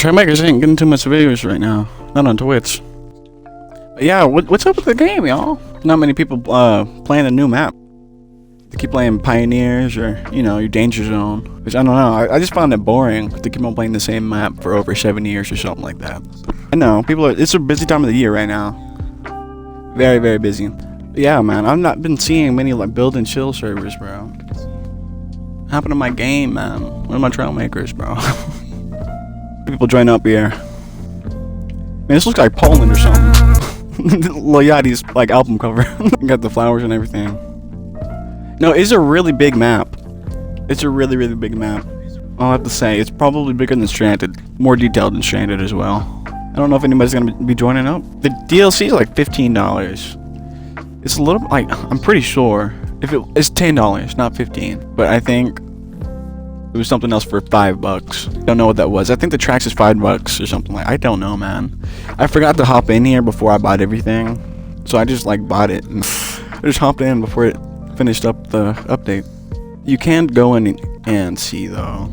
Trailmakers ain't getting too much views right now. Not on Twitch. But yeah, what's up with the game, y'all? Not many people playing a new map. They keep playing Pioneers or, you know, your Danger Zone. Which, I don't know, I just found it boring to keep on playing the same map for over 7 years or something like that. I know, it's a busy time of the year right now. Very, very busy. But yeah, man, I've not been seeing many, like, build and chill servers, bro. What happened to my game, man? Where are my Trailmakers, bro? People join up here. Man, this looks like Poland or something. Lil Yachty's, like, album cover. Got the flowers and everything. No, it's a really big map. It's a really, really big map. I'll have to say, it's probably bigger than Stranded. More detailed than Stranded as well. I don't know if anybody's gonna be joining up. The DLC is like $15. It's a little, like, I'm pretty sure. It's $10, not 15. But I think it was something else for $5. Don't know what that was. I think the tracks is $5 or something like. I don't know, man. I forgot to hop in here before I bought everything, so I just like bought it and I just hopped in before it finished up the update. You can't go in and see though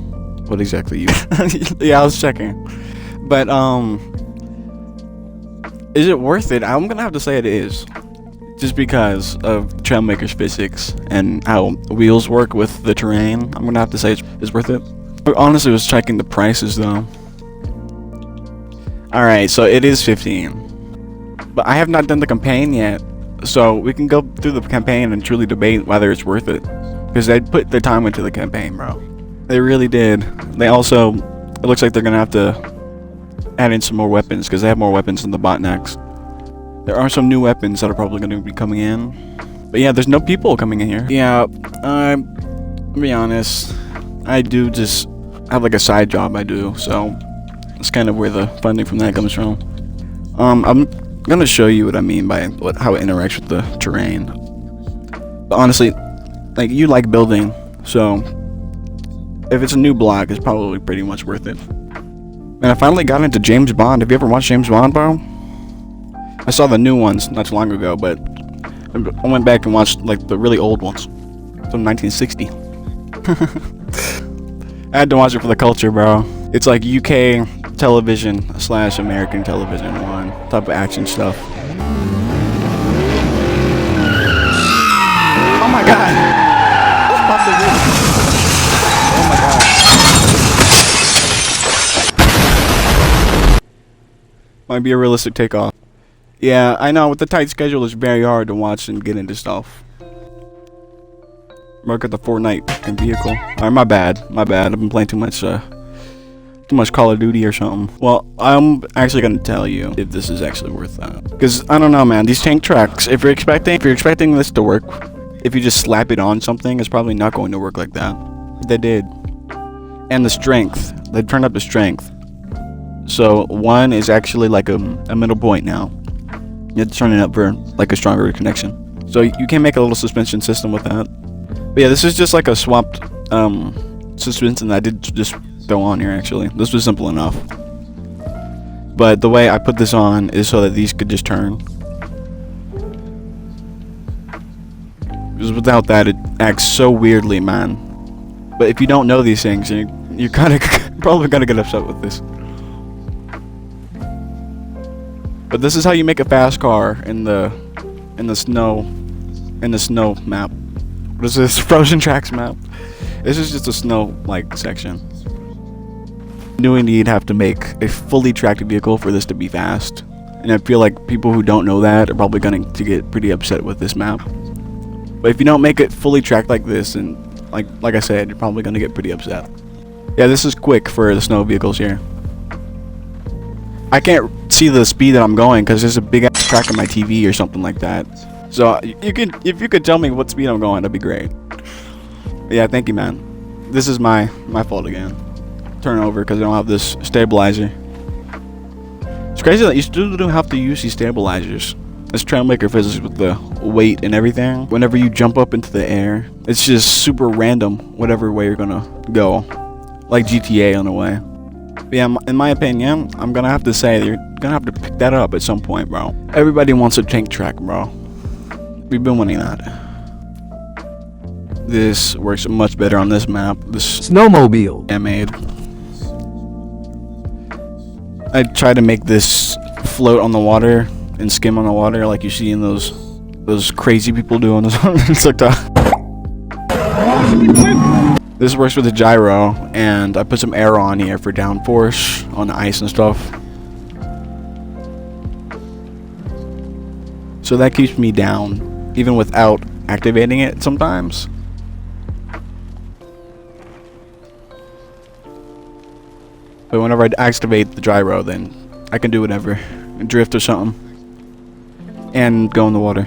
what exactly you. Yeah, I was checking, but is it worth it? I'm gonna have to say it is. Just because of Trailmakers physics and how wheels work with the terrain, I'm gonna have to say it's worth it. I honestly was checking the prices though. Alright, so it is 15. But I have not done the campaign yet, so we can go through the campaign and truly debate whether it's worth it. Because they put their time into the campaign, bro. They really did. They also, it looks like they're gonna have to add in some more weapons, because they have more weapons than the botnecks. There are some new weapons that are probably going to be coming in. But yeah, there's no people coming in here. Yeah, to be honest, I do just have like a side job I do. So that's kind of where the funding from that comes from. I'm going to show you what I mean by how it interacts with the terrain. But honestly, like, you like building. So if it's a new block, it's probably pretty much worth it. And I finally got into James Bond. Have you ever watched James Bond, bro? I saw the new ones not too long ago, but I went back and watched like the really old ones from 1960. I had to watch it for the culture, bro. It's like UK television / American television one type of action stuff. Oh my god! Oh my god! Might be a realistic takeoff. Yeah, I know, with the tight schedule, it's very hard to watch and get into stuff. Work at the Fortnite and vehicle. Alright, my bad. I've been playing too much Call of Duty or something. Well, I'm actually gonna tell you if this is actually worth that. Because, I don't know, man, these tank tracks, if you're expecting this to work, if you just slap it on something, it's probably not going to work like that. They did. And the strength. They turned up the strength. So, 1 is actually like a middle point now. You have to turn it up for like a stronger connection. So you can make a little suspension system with that. But yeah, this is just like a swapped suspension that I did just throw on here actually. This was simple enough. But the way I put this on is so that these could just turn. Because without that, it acts so weirdly, man. But if you don't know these things, you're kind of probably gonna get upset with this. But this is how you make a fast car in the snow map. What is this? Frozen Tracks map. This is just a snow like section. You do indeed have to make a fully tracked vehicle for this to be fast. And I feel like people who don't know that are probably going to get pretty upset with this map. But if you don't make it fully tracked like this, and like I said, you're probably going to get pretty upset. Yeah, this is quick for the snow vehicles here. I can't see the speed that I'm going because there's a big ass crack on my TV or something like that. So if you could tell me what speed I'm going, that'd be great. But yeah, thank you, man. This is my fault again. Turn over because I don't have this stabilizer. It's crazy that you still do have to use these stabilizers. It's Trailmaker physics with the weight and everything. Whenever you jump up into the air, it's just super random whatever way you're gonna go, like GTA in a way. But yeah, in my opinion, I'm gonna have to say you're gonna have to pick that up at some point, bro. Everybody wants a tank track, bro. We've been winning that. This works much better on this map. This snowmobile I made. I try to make this float on the water and skim on the water like you see in those crazy people do on TikTok. This works with the gyro, and I put some air on here for downforce on the ice and stuff. So that keeps me down, even without activating it sometimes. But whenever I activate the gyro, then I can do whatever. Drift or something. And go in the water.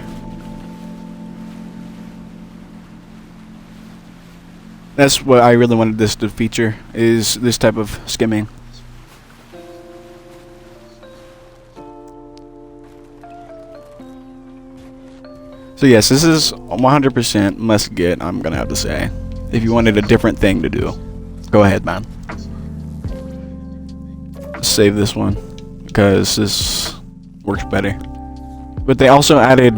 That's what I really wanted this to feature, is this type of skimming. So yes, this is 100% must get, I'm gonna have to say. If you wanted a different thing to do, go ahead, man. Save this one, because this works better. But they also added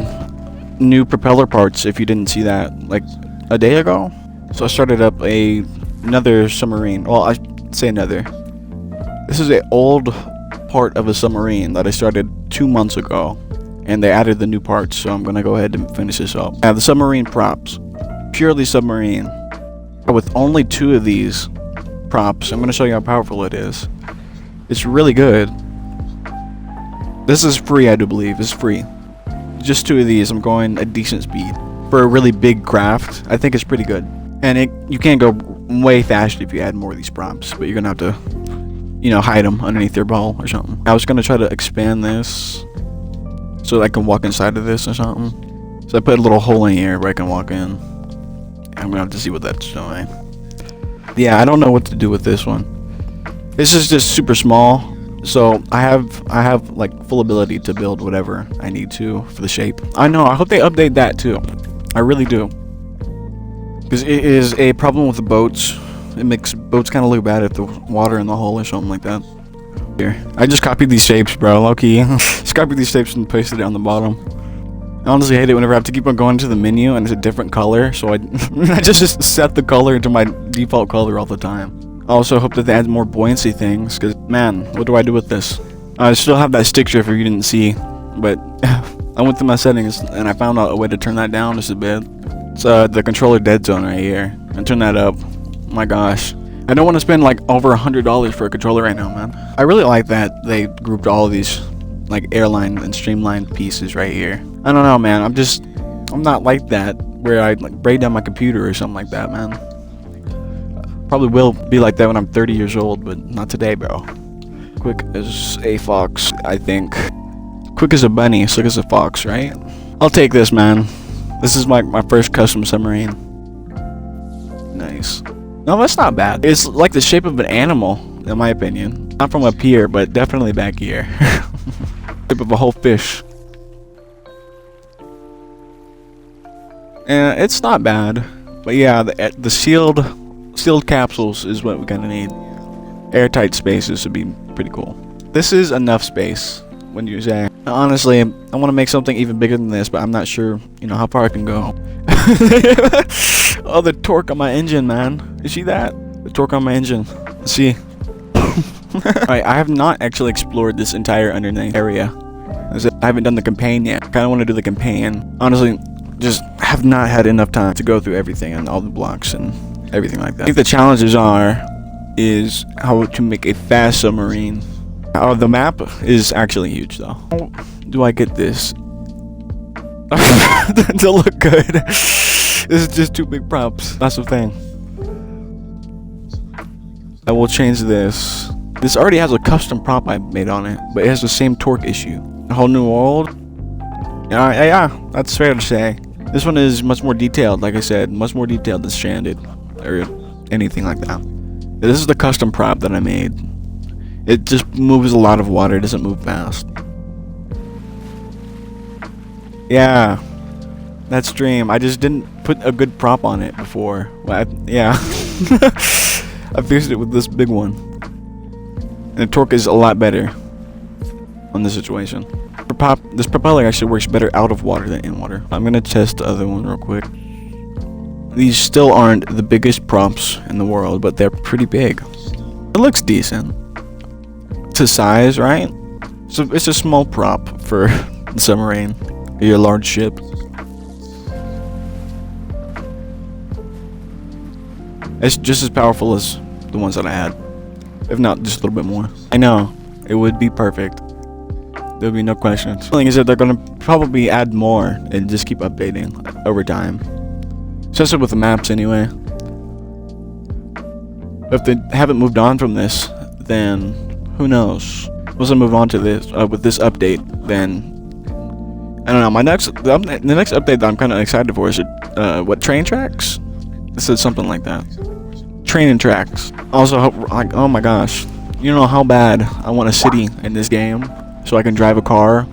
new propeller parts, if you didn't see that, like a day ago. So I started up another submarine. Well, I say another. This is an old part of a submarine that I started 2 months ago, and they added the new parts. So I'm gonna go ahead and finish this up. I have the submarine props, purely submarine. With only 2 of these props, I'm gonna show you how powerful it is. It's really good. This is free, I do believe. It's free. Just 2 of these. I'm going a decent speed for a really big craft. I think it's pretty good. And you can't go way faster if you add more of these props, but you're gonna have to, you know, hide them underneath your ball or something. I was gonna try to expand this so that I can walk inside of this or something. So I put a little hole in here where I can walk in. I'm gonna have to see what that's doing. Yeah, I don't know what to do with this one. This is just super small, so I have like full ability to build whatever I need to for the shape. I know. I hope they update that too. I really do. Because it is a problem with the boats. It makes boats kind of look bad if the water in the hull or something like that. Here, I just copied these shapes, bro. Low-key. Just copied these shapes and pasted it on the bottom. I honestly hate it whenever I have to keep on going to the menu and it's a different color. So I just set the color to my default color all the time. I also hope that they add more buoyancy things. Because, man, what do I do with this? I still have that stick drift if you didn't see. But I went through my settings and I found out a way to turn that down just a bit. It's the controller dead zone right here. And turn that up. My gosh. I don't want to spend like over $100 for a controller right now, man. I really like that they grouped all of these like airline and streamlined pieces right here. I don't know, man. I'm not like that where I like break down my computer or something like that, man. Probably will be like that when I'm 30 years old, but not today, bro. Quick as a fox, I think. Quick as a bunny, slick as a fox, right? I'll take this, man. This is my first custom submarine. Nice. No, that's not bad. It's like the shape of an animal, in my opinion. Not from up here, but definitely back here. Shape of a whole fish. And it's not bad. But yeah, the sealed capsules is what we're gonna need. Airtight spaces would be pretty cool. This is enough space, wouldn't you say? Honestly, I want to make something even bigger than this, but I'm not sure, you know, how far I can go. Oh, the torque on my engine, man. You see that? The torque on my engine. Let's see. Alright, I have not actually explored this entire underneath area. I haven't done the campaign yet. I kind of want to do the campaign. Honestly, just have not had enough time to go through everything and all the blocks and everything like that. I think the challenges is how to make a fast submarine. Oh, the map is actually huge, though. How do I get this to look good? This is just 2 big props. That's the thing. I will change this. This already has a custom prop I made on it, but it has the same torque issue. A whole new world. Yeah, that's fair to say. This one is much more detailed, like I said, much more detailed than Stranded or anything like that. This is the custom prop that I made. It just moves a lot of water. It doesn't move fast. Yeah, that's dream. I just didn't put a good prop on it before. Well, yeah, I fixed it with this big one, and the torque is a lot better on this situation. This propeller actually works better out of water than in water. I'm gonna test the other one real quick. These still aren't the biggest props in the world, but they're pretty big. It looks decent. to size, right? So it's a small prop for the submarine, or your large ship. It's just as powerful as the ones that I had, if not just a little bit more. I know, it would be perfect. There'll be no questions. The thing is that they're gonna probably add more and just keep updating over time. Especially with the maps anyway. If they haven't moved on from this, then who knows? Once I move on to this with this update, then I don't know. The next update that I'm kind of excited for is what, train tracks? It said something like that. Training tracks. Also, like, oh my gosh, you know how bad I want a city in this game so I can drive a car.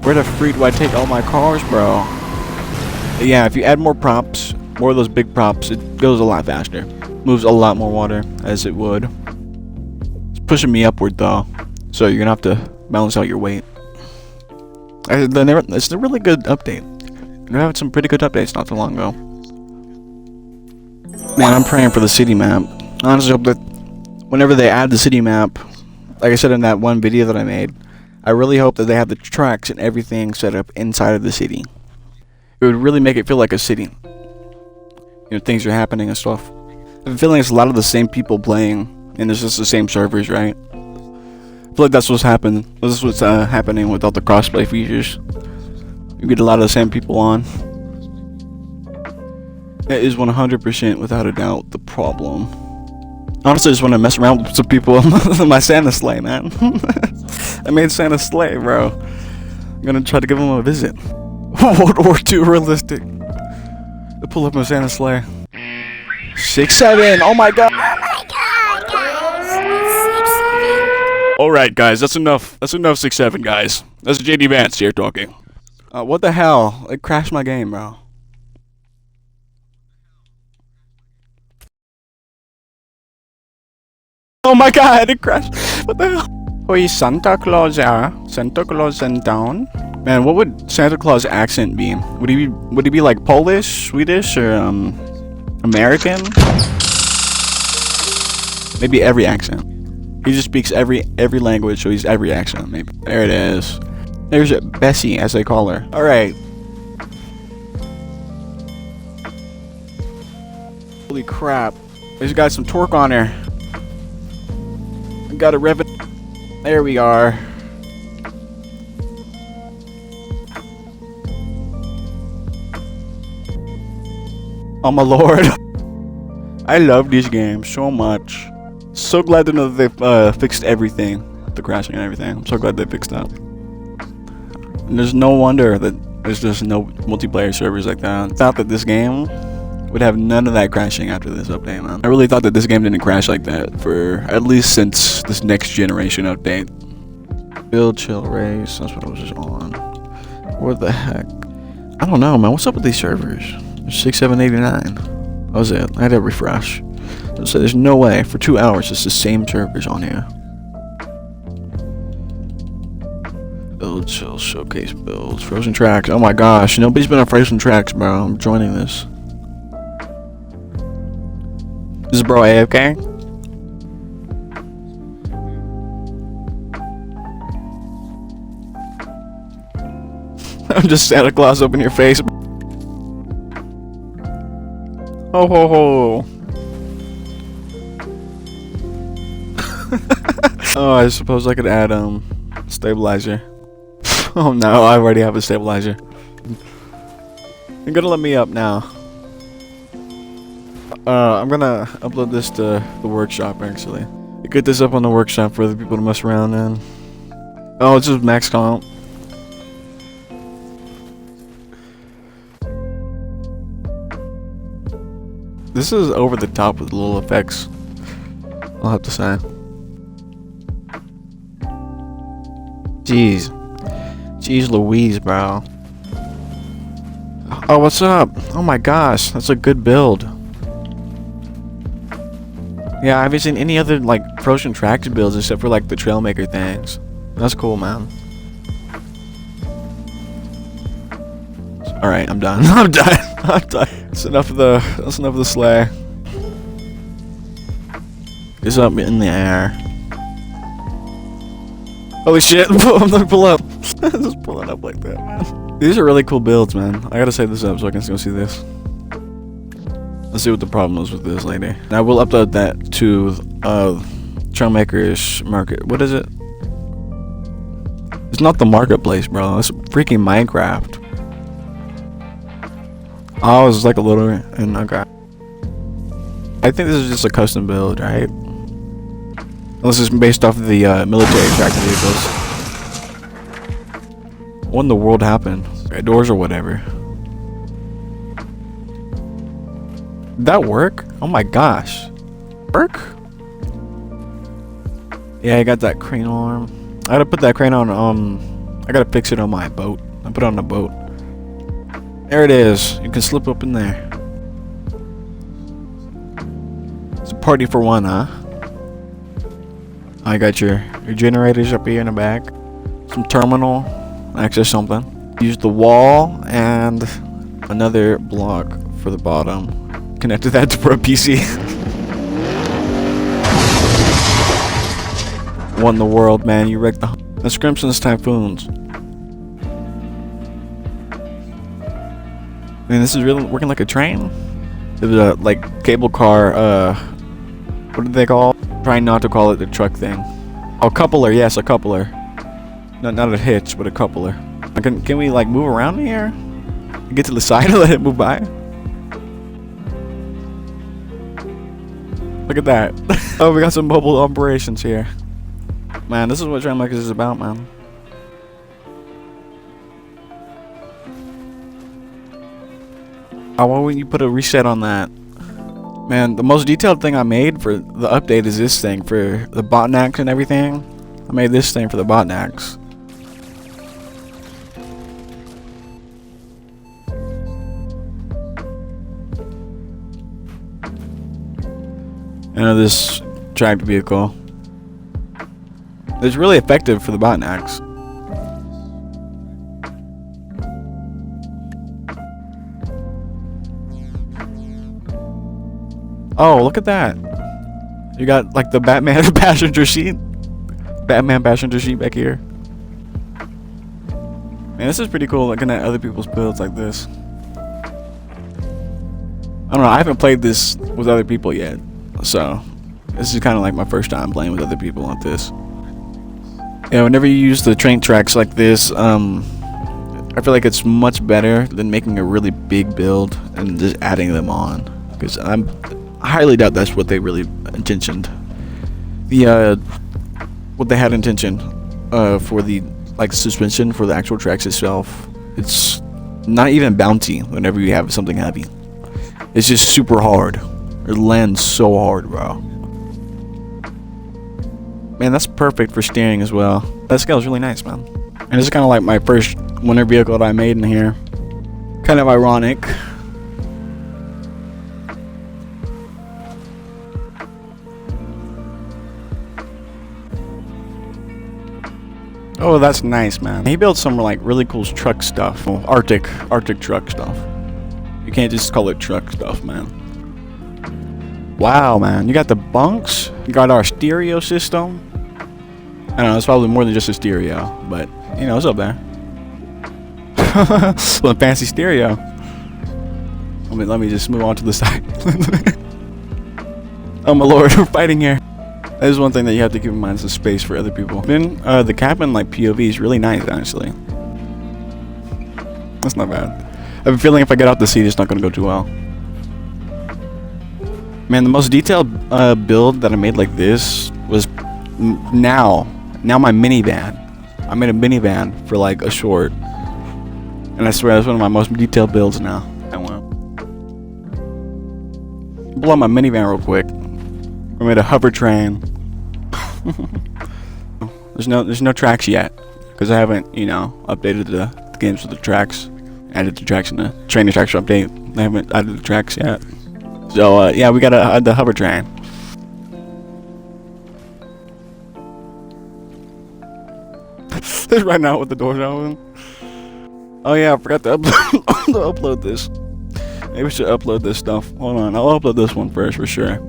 Where the freak do I take all my cars, bro? Yeah, if you add more props, more of those big props, it goes a lot faster. Moves a lot more water, as it would. It's pushing me upward though, so you're gonna have to balance out your weight. It's a really good update. They had some pretty good updates not too long ago. Man, I'm praying for the city map. I honestly hope that whenever they add the city map, like I said in that one video that I made, I really hope that they have the tracks and everything set up inside of the city. It would really make it feel like a city. You know, things are happening and stuff. I have a feeling it's a lot of the same people playing, and it's just the same servers, right? I feel like that's what's happening. This is what's happening with all the crossplay features. You get a lot of the same people on. That is 100% without a doubt the problem. Honestly, I just want to mess around with some people in my Santa sleigh, man. I made Santa sleigh, bro. I'm gonna try to give him a visit. World War II realistic. To pull up my Santa sleigh. 6-7. Oh my god. Alright, guys, that's enough. That's enough 6-7, guys. That's JD Vance here talking. What the hell? It crashed my game, bro. Oh my god, it crashed. What the hell? Oi, Santa Claus, yeah. Santa Claus in town. Man, what would Santa Claus accent be? Would he be like Polish, Swedish, or American? Maybe every accent. He just speaks every language, so he's every accent. Maybe. There it is. There's Bessie, as they call her. All right. Holy crap! He's got some torque on her. Got to rev it. There we are. Oh my lord. I love these games so much. So glad to know that they've fixed everything. The crashing and everything. I'm so glad they fixed that. And there's no wonder that there's just no multiplayer servers like that. I thought that this game would have none of that crashing after this update, man. I really thought that this game didn't crash like that for at least since this next generation update. Build, chill, race. That's what I was just on. What the heck? I don't know, man. What's up with these servers? 6789. That was it. I had to refresh. So there's no way for 2 hours it's the same servers on here. Build, chill, showcase builds, frozen tracks. Oh my gosh, nobody's been on frozen tracks, bro. I'm joining this. Is bro AFK? I'm just Santa Claus up in your face. Ho ho ho. Oh, I suppose I could add stabilizer. Oh no, I already have a stabilizer. You're gonna let me up now. I'm gonna upload this to the workshop actually. Get this up on the workshop for other people to mess around in. Oh, it's just max comp. This is over the top with little effects, I'll have to say. Jeez. Jeez Louise, bro. Oh, what's up? Oh my gosh, that's a good build. Yeah, I haven't seen any other, like, frozen tracks builds except for, like, the Trailmaker things. That's cool, man. Alright, I'm done. I'm done. I'm done. That's enough of the sleigh. It's up in the air. Holy shit! I'm gonna pull up. Just pull it up like that, man. These are really cool builds, man. I gotta save this up so I can go see this. Let's see what the problem is with this later. Now we'll upload that to Trailmakers market. What is it? It's not the marketplace, bro. It's freaking Minecraft. Oh, it's like a little and okay. I think this is just a custom build, right? Unless it's based off of the military tractor vehicles. What in the world happened? Doors or whatever. Did that work? Oh my gosh. Work? Yeah, I got that crane arm. I gotta put that crane on, I gotta fix it on my boat. I put it on the boat. There it is. You can slip up in there. It's a party for one, huh? I got your generators up here in the back. Some terminal access something. Use the wall and another block for the bottom. Connected that to Pro PC. What in the world, man? You wrecked the Scrimson's Typhoons. I mean, this is really working like a train. It was a like cable car. What did they call? Trying not to call it the truck thing. Oh, coupler. Yes, a coupler. Not a hitch, but a coupler. Can we like move around here? Get to the side and let it move by. Look at that. Oh, we got some mobile operations here. Man, this is what Trailmakers is about, man. Oh, why wouldn't you put a reset on that? Man, the most detailed thing I made for the update is this thing for the botnacks and everything. I made this thing for the botnacks. I know this tractor vehicle. It's really effective for the botnacks. Oh, look at that. You got like the Batman passenger seat. Batman passenger seat back here. Man, this is pretty cool looking at other people's builds like this. I don't know, I haven't played this with other people yet. So, this is kind of like my first time playing with other people like this. Yeah, whenever you use the train tracks like this, I feel like it's much better than making a really big build and just adding them on. Because I highly doubt that's what they really intentioned. What they had intention for the like suspension for the actual tracks itself. It's not even bouncy whenever you have something heavy. It's just super hard. It lands so hard, bro. Man, that's perfect for steering as well. That scale is really nice, man. And this is kind of like my first winter vehicle that I made in here. Kind of ironic. Oh, that's nice, man. He built some like really cool truck stuff. Arctic truck stuff. You can't just call it truck stuff, man. Wow, man. You got the bunks. You got our stereo system. I don't know, it's probably more than just a stereo, but you know, it's up there. Well, fancy stereo. Let me just move on to the side. Oh my lord, we're fighting here. That is one thing that you have to keep in mind, is the space for other people. Then the cabin like POV is really nice, actually. That's not bad. I have a feeling if I get out the seat, it's not gonna go too well. Man, the most detailed build that I made like this was now my minivan. I made a minivan for like a short, and I swear that's one of my most detailed builds now. I went blow up my minivan real quick. I made a hover train. There's no tracks yet because I haven't, you know, updated the games with the tracks. Added the tracks in the training tracks update. I haven't added the tracks yet. So yeah, we gotta add the hover train. Right now with the doors open. Oh yeah, I forgot to upload this. Maybe we should upload this stuff. Hold on, I'll upload this one first for sure.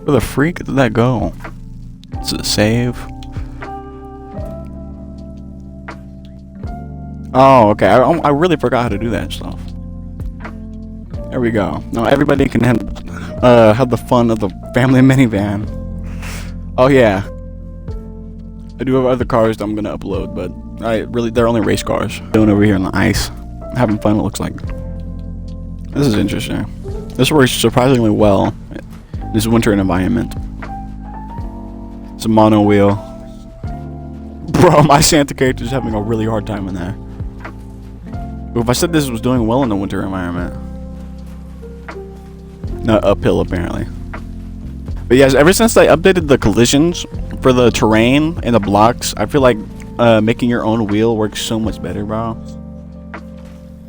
Where the freak did that go? Is it save? Oh, okay. I really forgot how to do that stuff. There we go. Now everybody can have the fun of the family minivan. Oh yeah. I do have other cars that I'm gonna upload, but they're only race cars. Going over here on the ice, having fun. It looks like. This is interesting. This works surprisingly well. This winter environment. It's a mono wheel. Bro, my Santa character is having a really hard time in there. But if I said this was doing well in the winter environment. Not uphill, apparently. But yes, ever since I updated the collisions for the terrain and the blocks, I feel like making your own wheel works so much better, bro.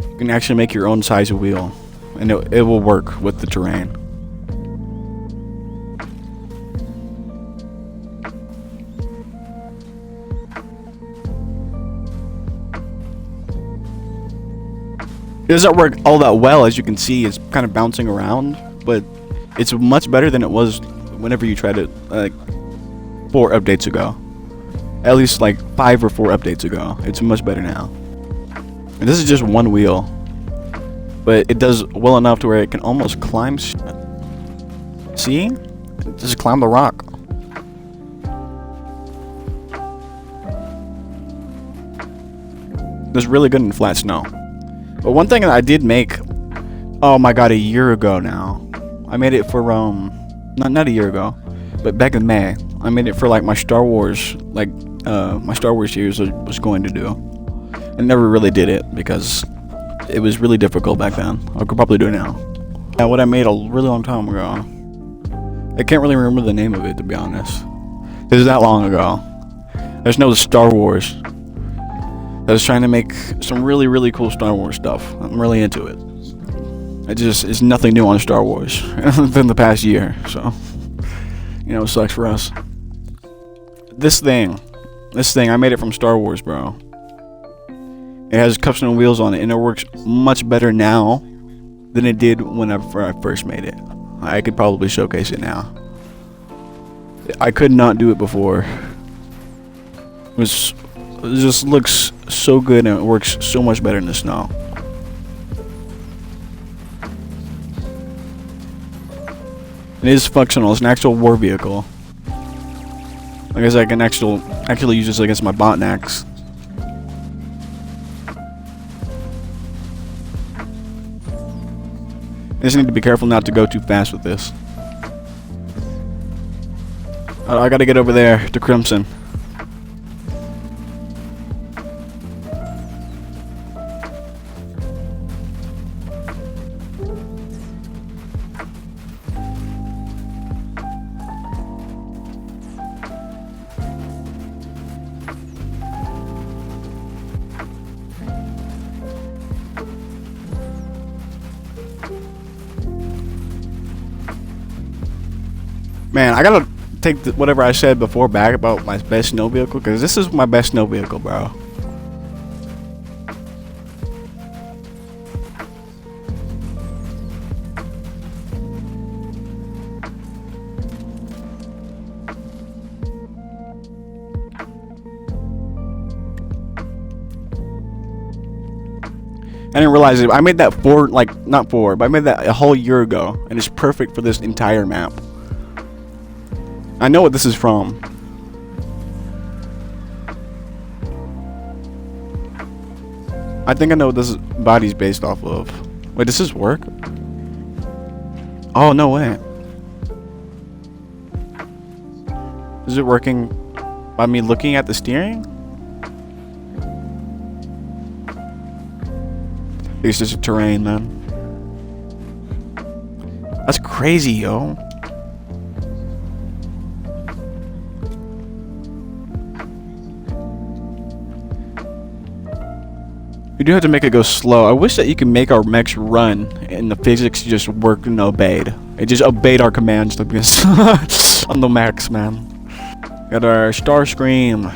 You can actually make your own size of wheel, and it will work with the terrain. It doesn't work all that well, as you can see. It's kind of bouncing around, but it's much better than it was whenever you tried it, like 4 updates ago. At least like 5 or 4 updates ago. It's much better now. And this is just one wheel, but it does well enough to where it can almost climb. See? Just climb the rock. It's really good in flat snow. But one thing that I did make, oh my god, a year ago now. I made it for not a year ago, but back in May. I made it for like my Star Wars, my Star Wars series was going to do. I never really did it because it was really difficult back then. I could probably do it now. Yeah, what I made a really long time ago. I can't really remember the name of it, to be honest. It was that long ago. I just know it was Star Wars. I was trying to make some really, really cool Star Wars stuff. I'm really into it. It's nothing new on Star Wars than the past year, so you know, it sucks for us. This thing, I made it from Star Wars, bro. It has custom wheels on it, and it works much better now than it did whenever I first made it. I could probably showcase it now. I could not do it before. It just looks so good, and it works so much better in the snow. It is functional. It's an actual war vehicle. I guess I can actually use this against my botnax. I just need to be careful not to go too fast with this. I gotta get over there to Crimson. Man, I gotta take whatever I said before back about my best snow vehicle, because this is my best snow vehicle, bro. I didn't realize it. I made that not 4, but I made that a whole year ago, and it's perfect for this entire map. I know what this is from. I think I know what this body's based off of. Wait, does this work? Oh, no way. Is it working by me looking at the steering? It's just a terrain, man. That's crazy, yo. You do have to make it go slow. I wish that you could make our mechs run and the physics just worked and obeyed. It just obeyed our commands on the mechs, man. Got our Starscream.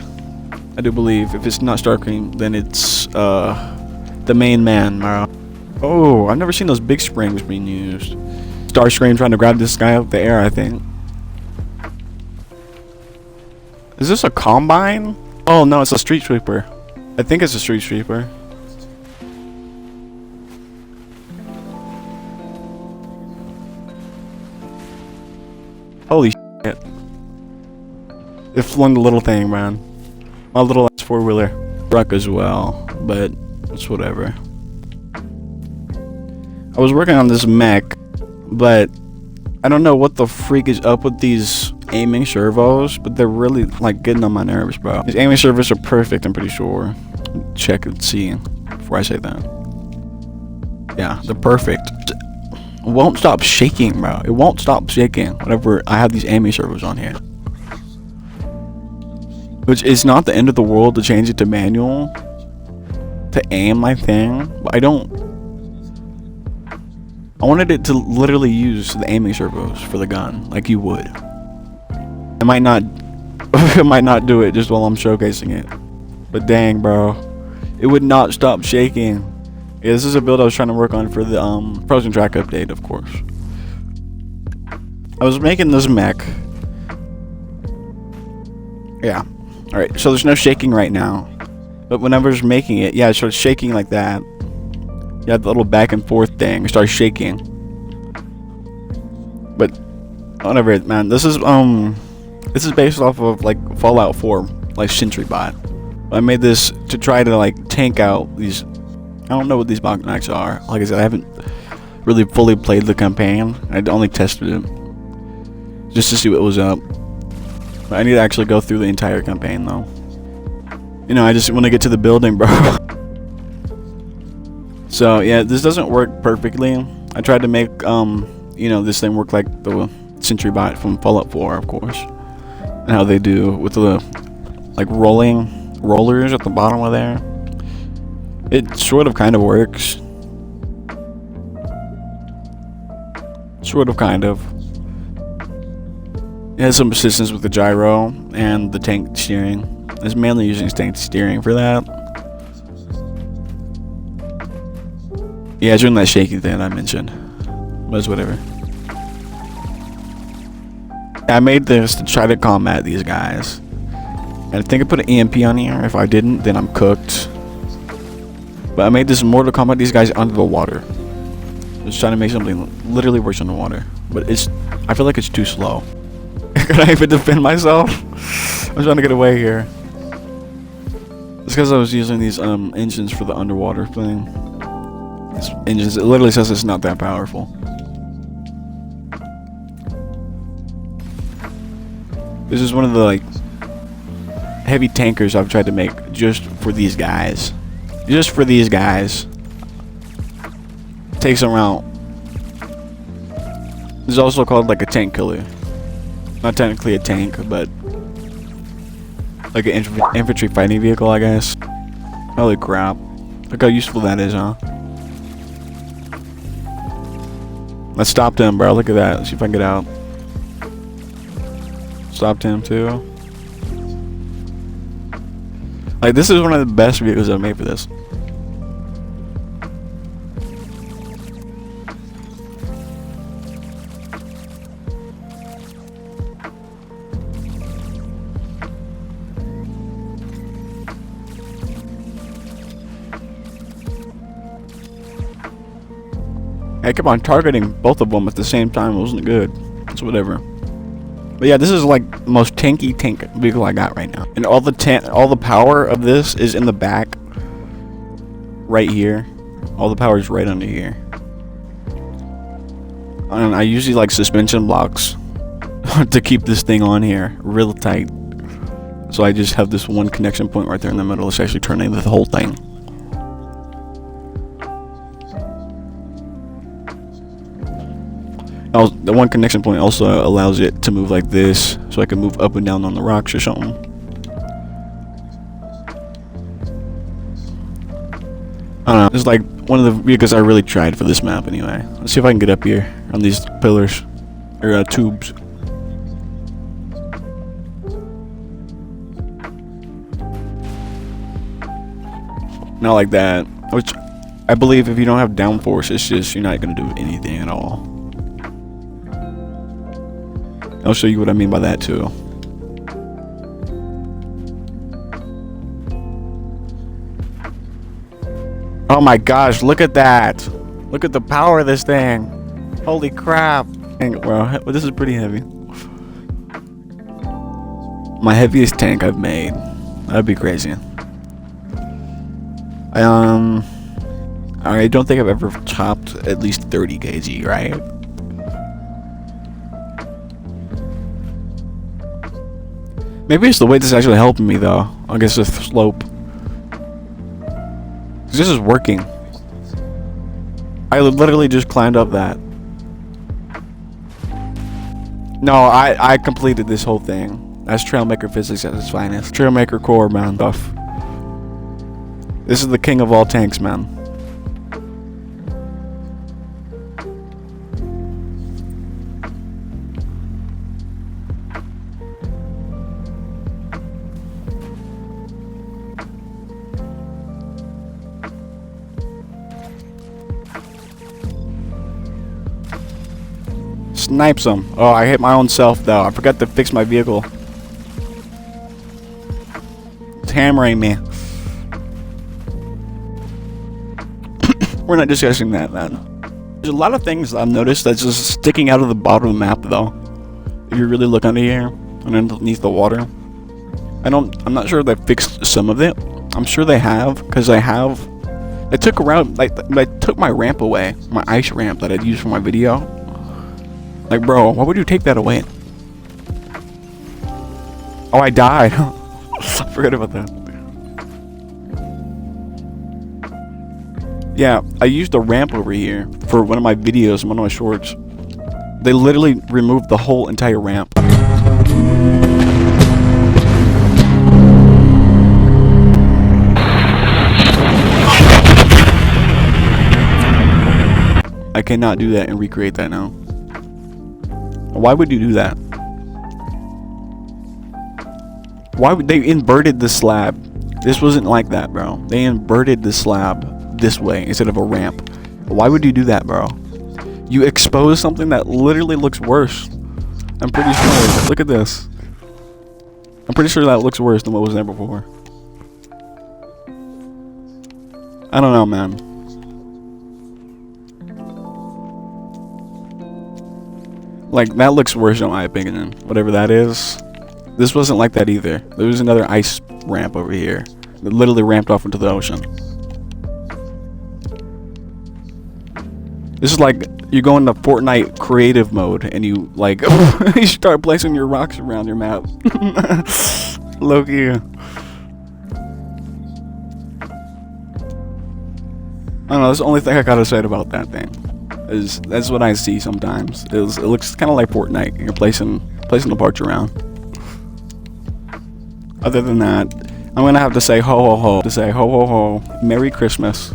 I do believe. If it's not Starscream, then it's the main man, bro. Oh, I've never seen those big springs being used. Starscream trying to grab this guy out of the air, I think. Is this a combine? Oh no, it's a street sweeper. I think it's a street sweeper. Holy shit. It flung the little thing, man. My little ass four-wheeler. Truck as well, but it's whatever. I was working on this mech, but I don't know what the freak is up with these aiming servos, but they're really like getting on my nerves, bro. These aiming servos are perfect, I'm pretty sure. Check and see before I say that. Yeah, they're perfect. It won't stop shaking, bro. It won't stop shaking whenever I have these aiming servos on here. Which is not the end of the world to change it to manual to aim my thing, but I wanted it to literally use the aiming servos for the gun, like you would. I might not do it just while I'm showcasing it, but dang, bro, it would not stop shaking. Yeah, this is a build I was trying to work on for the Frozen Track update, of course. I was making this mech. Yeah. All right. So there's no shaking right now, but whenever I was making it, yeah, it starts shaking like that. Yeah, the little back and forth thing starts shaking. But whatever, man. This is based off of like Fallout 4, like Sentry Bot. I made this to try to like tank out these. I don't know what these bottlenecks are. Like I said, I haven't really fully played the campaign. I only tested it just to see what was up. But I need to actually go through the entire campaign though. You know, I just want to get to the building, bro. So yeah, this doesn't work perfectly. I tried to make you know, this thing work like the Sentry Bot from Fallout 4, of course, and how they do with the like rollers at the bottom of there. It sort of kind of works. Sort of kind of. It has some assistance with the gyro and the tank steering. It's mainly using tank steering for that. Yeah, it's doing that shaky thing I mentioned. But it's whatever. I made this to try to combat these guys. And I think I put an EMP on here. If I didn't, then I'm cooked. But I made this more to combat these guys under the water. Just trying to make something literally works underwater. But I feel like it's too slow. Could I even defend myself? I'm trying to get away here. It's because I was using these engines for the underwater thing. These engines, it literally says it's not that powerful. This is one of the like heavy tankers I've tried to make just for these guys. Just for these guys. Takes them out. This is also called like a tank killer. Not technically a tank, but like an infantry fighting vehicle, I guess. Holy crap. Look how useful that is, huh? Let's stop him, bro. Look at that. Let's see if I can get out. Stopped him, too. Like, this is one of the best vehicles I've made for this. I kept on targeting both of them at the same time. It wasn't good. It's whatever. But yeah, this is like the most tanky tank vehicle I got right now. And all the power of this is in the back. Right here. All the power is right under here. And I usually like suspension blocks to keep this thing on here real tight. So I just have this one connection point right there in the middle. It's actually turning the whole thing. The one connection point also allows it to move like this, so I can move up and down on the rocks or something. I don't know. It's like one of the vehicles I really tried for this map anyway. Let's see if I can get up here on these pillars or tubes. Not like that. Which I believe if you don't have downforce, it's just you're not gonna do anything at all. I'll show you what I mean by that too. Oh my gosh, look at that. Look at the power of this thing. Holy crap. Dang it, bro. This is pretty heavy. My heaviest tank I've made. That'd be crazy. I don't think I've ever topped at least 30 kg, right? Maybe it's the weight that's actually helping me though. I guess the slope. This is working. I literally just climbed up that. No, I completed this whole thing. That's Trailmaker physics at its finest. Trailmaker core, man. Buff. This is the king of all tanks, man. Snipes him. Oh, I hit my own self though. I forgot to fix my vehicle. It's hammering me. We're not discussing that, man. There's a lot of things I've noticed that's just sticking out of the bottom of the map though. If you really look under here and underneath the water. I'm not sure they fixed some of it. I'm sure they have, because they took around, like, I took my ramp away, my ice ramp that I'd used for my video. Like, bro, why would you take that away? Oh, I died. I forgot about that. Yeah, I used a ramp over here for one of my videos, one of my shorts. They literally removed the whole entire ramp. I cannot do that and recreate that now. Why would you do that? Why would they inverted the slab? This wasn't like that, bro. They inverted the slab this way instead of a ramp. Why would you do that, bro? You expose something that literally looks worse. I'm pretty sure. Look at this. I'm pretty sure that looks worse than what was there before. I don't know, man. Like, that looks worse in my opinion. Whatever that is. This wasn't like that either. There was another ice ramp over here that literally ramped off into the ocean. This is like you go into Fortnite creative mode and you like you start placing your rocks around your map. Low-key. I don't know, that's the only thing I gotta say about that thing. That's what I see sometimes. It looks kind of like Fortnite. You're placing the parts around. Other than that, I'm gonna have to say ho ho ho. To say ho ho ho, Merry Christmas,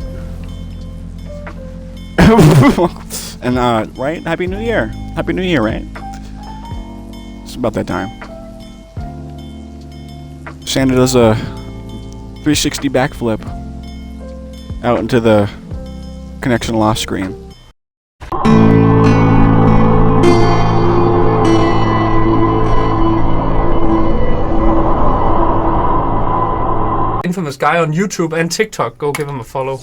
and right, Happy New Year, Happy New Year, right? It's about that time. Santa does a 360 backflip out into the connection lost screen. Infamous guy on YouTube and TikTok. Go give him a follow.